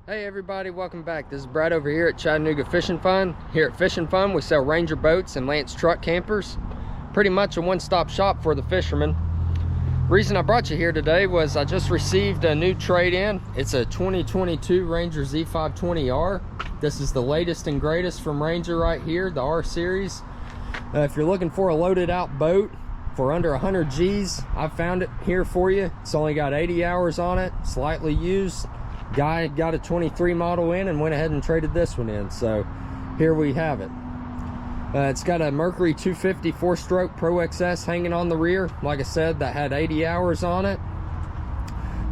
Hey everybody, welcome back. This is Brad over here at Chattanooga Fish and Fun. Here at Fish and Fun, we sell Ranger boats and Lance truck campers. Pretty much a one-stop shop for the fishermen. Reason I brought you here today was I just received a new trade-in. It's a 2022 Ranger Z520R. This is the latest and greatest from Ranger right here, the R series. If you're looking for a loaded out boat for under 100 G's, I found it here for you. It's only got 80 hours on it, slightly used. Guy got a 23 model in and went ahead and traded this one in, so here we have it. It's got a Mercury 250 4-stroke Pro XS hanging on the rear. Like I said, that had 80 hours on it.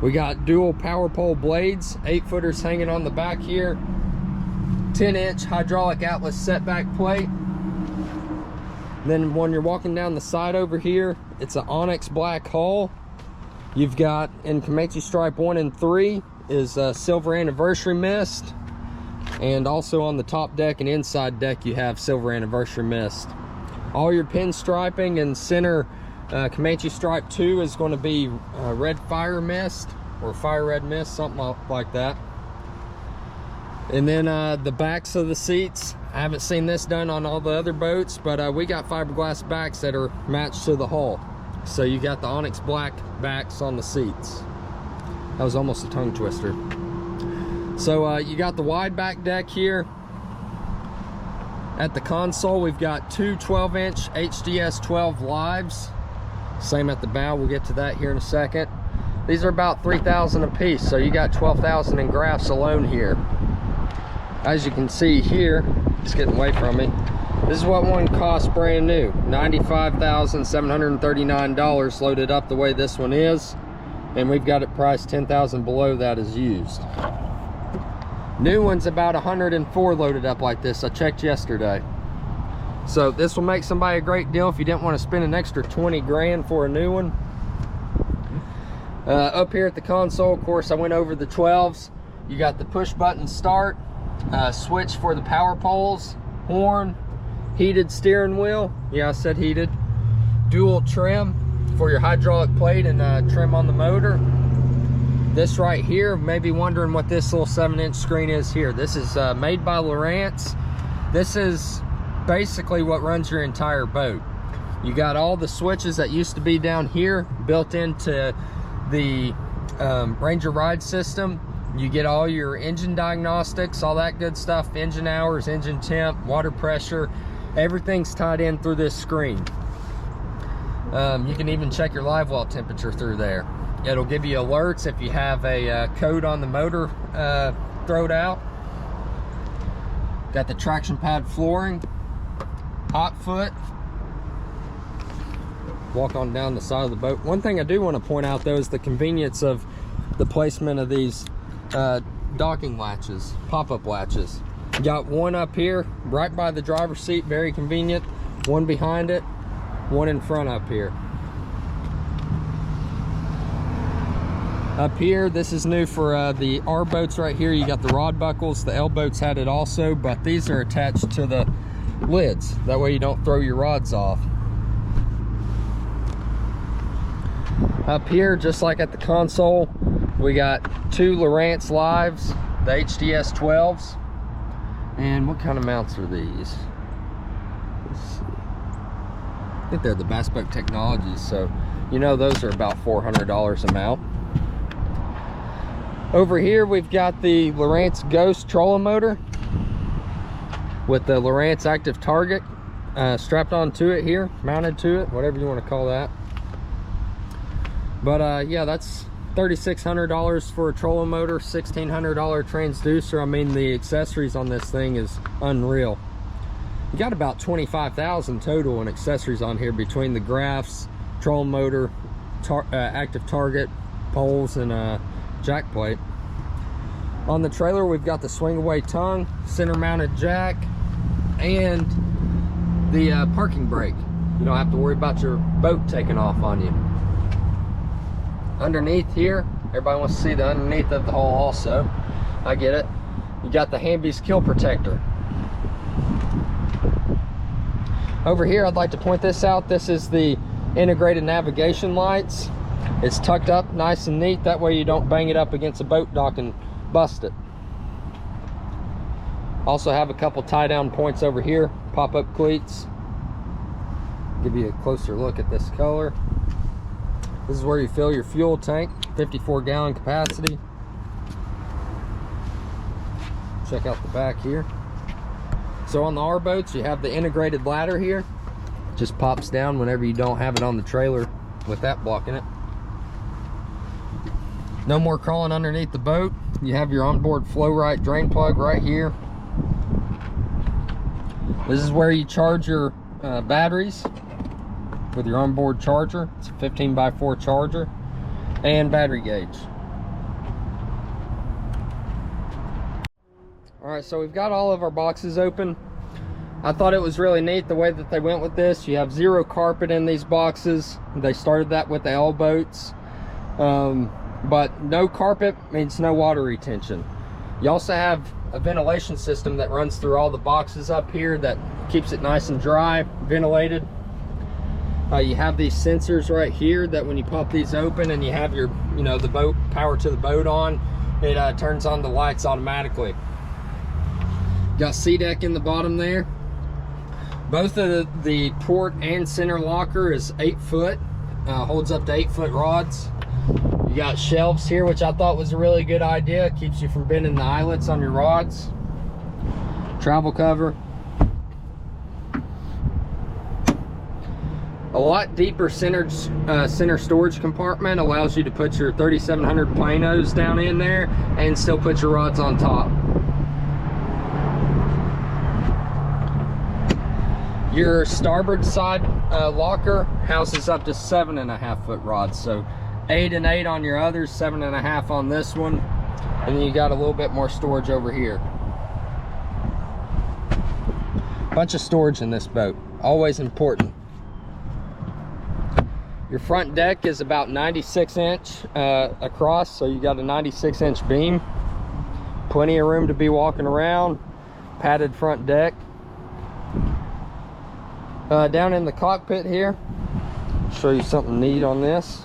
We got dual PowerPole Blades, 8-footers hanging on the back here. 10-inch hydraulic Atlas setback plate. Then when you're walking down the side over here, it's an onyx black hull. You've got in Comanche Stripe 1 and 3 is silver anniversary mist, and also on the top deck and inside deck you have silver anniversary mist. All your pin striping and center Comanche Stripe 2 is going to be red fire mist or fire red mist, something like that. And then the backs of the seats, I haven't seen this done on all the other boats, but we got fiberglass backs that are matched to the hull. So you got the onyx black backs on the seats. That was almost a tongue twister. So you got the wide back deck here. At the console, we've got two 12-inch HDS 12 lives. Same at the bow, we'll get to that here in a second. These are about 3,000 a piece, so you got 12,000 in grafts alone here. As you can see here, it's getting away from me. This is what one costs brand new, $95,739 loaded up the way this one is. And we've got it priced $10,000 below that is used. New one's about 104 loaded up like this. I checked yesterday. So this will make somebody a great deal if you didn't want to spend an extra 20 grand for a new one. Up here at the console, of course, I went over the 12s. You got the push button start, switch for the power poles, horn, heated steering wheel. Yeah, I said heated. Dual trim for your hydraulic plate and trim on the motor. This right here, may be wondering what this little 7-inch screen is here. This is made by Lowrance. This is basically what runs your entire boat. You got all the switches that used to be down here built into the Ranger ride system. You get all your engine diagnostics, all that good stuff, engine hours, engine temp, water pressure, everything's tied in through this screen. You can even check your live well temperature through there. It'll give you alerts if you have a code on the motor throwed out. Got the traction pad flooring, hot foot. Walk on down the side of the boat. One thing I do want to point out though is the convenience of the placement of these docking latches, pop-up latches. You got one up here right by the driver's seat, very convenient. One behind it, one in front up here. Up here, this is new for the R boats right here. You got the rod buckles. The L boats had it also, but these are attached to the lids. That way you don't throw your rods off. Up here, just like at the console, we got two Lowrance lives, the HDS 12s. And what kind of mounts are these? Let's see. I think they're the Bass Boat Technologies, so you know those are about $400 a mount. Over here we've got the Lowrance Ghost Trolling Motor with the Lowrance Active Target strapped onto it here, mounted to it, whatever you want to call that. But yeah, that's $3,600 for a trolling motor, $1,600 transducer. I mean, the accessories on this thing is unreal. You got about 25,000 total in accessories on here between the graphs, trolling motor, active target, poles, and jack plate. On the trailer, we've got the swing away tongue, center mounted jack, and the parking brake. You don't have to worry about your boat taking off on you. Underneath here, everybody wants to see the underneath of the hull also. I get it. You got the Hamby's kill protector. Over here, I'd like to point this out. This is the integrated navigation lights. It's tucked up nice and neat. That way you don't bang it up against a boat dock and bust it. Also have a couple tie down points over here, pop-up cleats. Give you a closer look at this color. This is where you fill your fuel tank, 54-gallon capacity. Check out the back here. So on the R boats, you have the integrated ladder here. Just pops down whenever you don't have it on the trailer with that blocking it. No more crawling underneath the boat. You have your onboard flow right drain plug right here. This is where you charge your batteries with your onboard charger. It's a 15x4 charger and battery gauge. All right, so we've got all of our boxes open. I thought it was really neat the way that they went with this. You have zero carpet in these boxes. They started that with the L boats. But no carpet means no water retention. You also have a ventilation system that runs through all the boxes up here that keeps it nice and dry, ventilated. You have these sensors right here that when you pop these open and you have your, the boat power to the boat on, it turns on the lights automatically. Got C-deck in the bottom there. Both of the port and center locker is 8 foot, holds up to 8 foot rods. You got shelves here, which I thought was a really good idea. Keeps you from bending the eyelets on your rods. Travel cover. A lot deeper center storage compartment allows you to put your 3700 planos down in there and still put your rods on top. Your starboard side locker houses up to 7.5 foot rods, so 8 and 8 on your others, 7.5 on this one, and then you got a little bit more storage over here. Bunch of storage in this boat, always important. Your front deck is about 96 inch across, so you got a 96 inch beam. Plenty of room to be walking around. Padded front deck. Down in the cockpit here, show you something neat on this.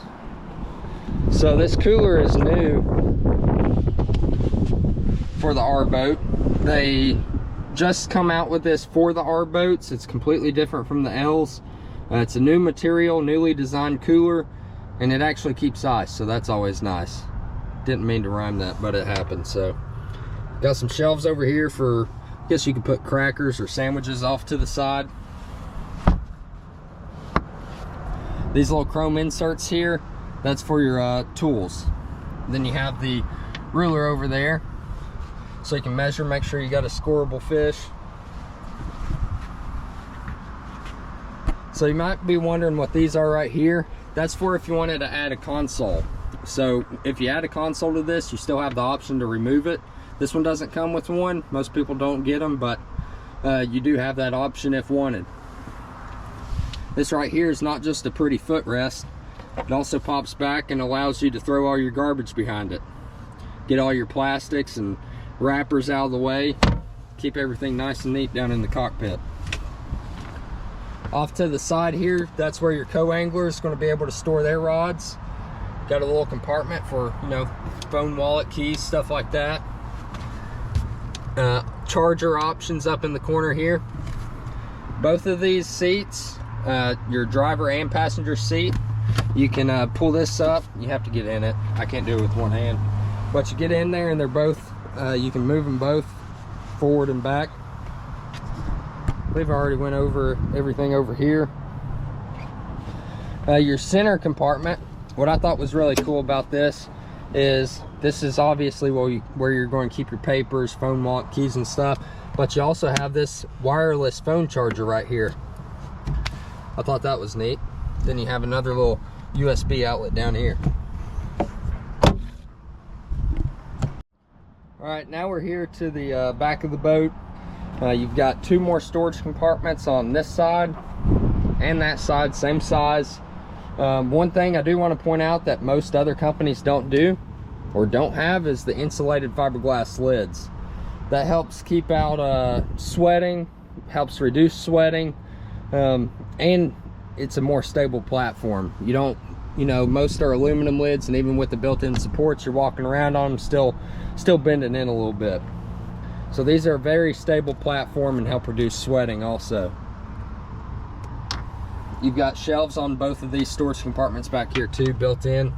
So this cooler is new for the R boat. They just come out with this for the R boats. It's completely different from the L's. It's a new material, newly designed cooler, and it actually keeps ice, so that's always nice. Didn't mean to rhyme that, but it happened. So got some shelves over here for, I guess you could put crackers or sandwiches off to the side. These little chrome inserts here, that's for your tools. Then you have the ruler over there, so you can measure, make sure you got a scoreable fish. So you might be wondering what these are right here. That's for if you wanted to add a console. So if you add a console to this, you still have the option to remove it. This one doesn't come with one. Most people don't get them, but you do have that option if wanted. This right here is not just a pretty footrest. It also pops back and allows you to throw all your garbage behind it. Get all your plastics and wrappers out of the way. Keep everything nice and neat down in the cockpit. Off to the side here, that's where your co-angler is going to be able to store their rods. Got a little compartment for, phone, wallet, keys, stuff like that. Charger options up in the corner here. Both of these seats, your driver and passenger seat, you can pull this up. You have to get in it. I can't do it with one hand, but you get in there and they're both, you can move them both forward and back. I believe I already went over everything over here. Your center compartment, what I thought was really cool about this is obviously where you're going to keep your papers, phone, wallet, keys and stuff, but you also have this wireless phone charger right here. I thought that was neat. Then you have another little USB outlet down here. All right, now we're here to the back of the boat. You've got 2 more storage compartments on this side and that side, same size. One thing I do want to point out that most other companies don't do or don't have is the insulated fiberglass lids. That helps keep out sweating, helps reduce sweating, and it's a more stable platform. You don't, most are aluminum lids, and even with the built-in supports, you're walking around on them still bending in a little bit. So these are a very stable platform and help reduce sweating also. You've got shelves on both of these storage compartments back here too, built in.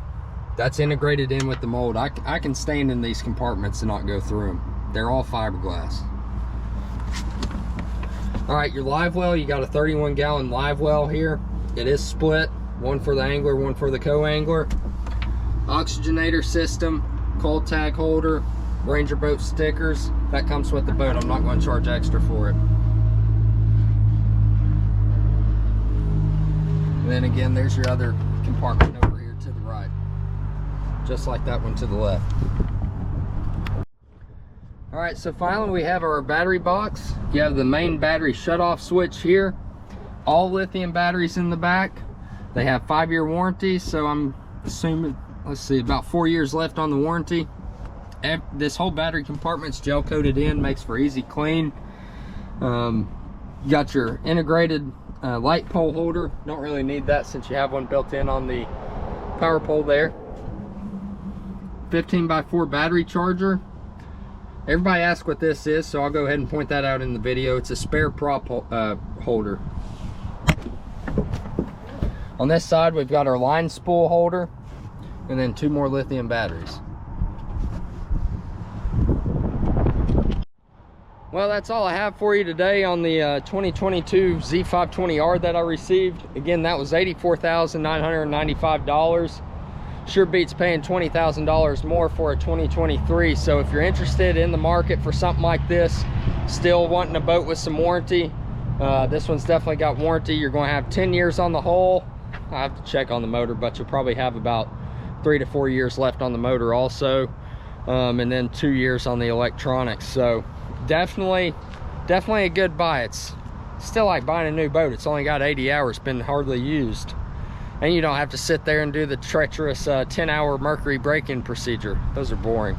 That's integrated in with the mold. I can stand in these compartments and not go through them. They're all fiberglass. All right, your live well, you got a 31-gallon live well here. It is split, one for the angler, one for the co-angler. Oxygenator system, cold tag holder, Ranger boat stickers. That comes with the boat. I'm not going to charge extra for it. And then again, there's your other compartment over here to the right, just like that one to the left. All right, so finally we have our battery box. You have the main battery shutoff switch here. All lithium batteries in the back. They have 5-year warranty, so I'm assuming, let's see, about 4 years left on the warranty. This whole battery compartment's gel coated in, makes for easy clean. You got your integrated light pole holder. Don't really need that since you have one built in on the power pole there. 15x4 battery charger. Everybody asks what this is, so I'll go ahead and point that out in the video. It's a spare prop holder. On this side, we've got our line spool holder, and then 2 more lithium batteries. Well, that's all I have for you today on the 2022 Z520R that I received. Again, that was $84,995. Sure beats paying $20,000 more for a 2023. So if you're interested in the market for something like this, still wanting a boat with some warranty, this one's definitely got warranty. You're going to have 10 years on the hull. I have to check on the motor, but you'll probably have about 3 to 4 years left on the motor also, and then 2 years on the electronics. So definitely a good buy. It's still like buying a new boat. It's only got 80 hours, been hardly used. And you don't have to sit there and do the treacherous 10-hour mercury break-in procedure. Those are boring.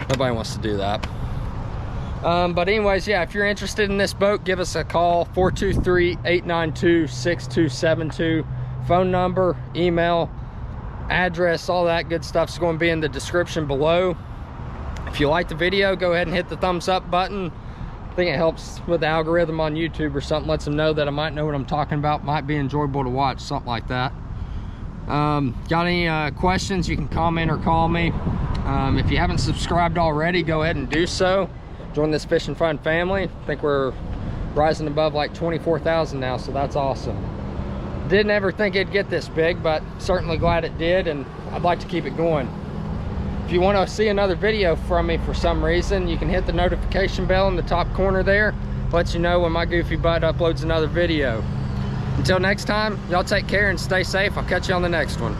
Nobody wants to do that. But anyways, yeah, if you're interested in this boat, give us a call, 423-892-6272. Phone number, email, address, all that good stuff is going to be in the description below. If you like the video, go ahead and hit the thumbs up button. I think it helps with the algorithm on YouTube or something, lets them know that I might know what I'm talking about, might be enjoyable to watch, something like that. Got any questions, you can comment or call me. If you haven't subscribed already, go ahead and do so. Join this Fishing Fun family. I think we're rising above like 24,000 now, so that's awesome. Didn't ever think it'd get this big, but certainly glad it did, and I'd like to keep it going. If you want to see another video from me for some reason, you can hit the notification bell in the top corner there. Lets you know when my goofy butt uploads another video. Until next time, y'all take care and stay safe. I'll catch you on the next one.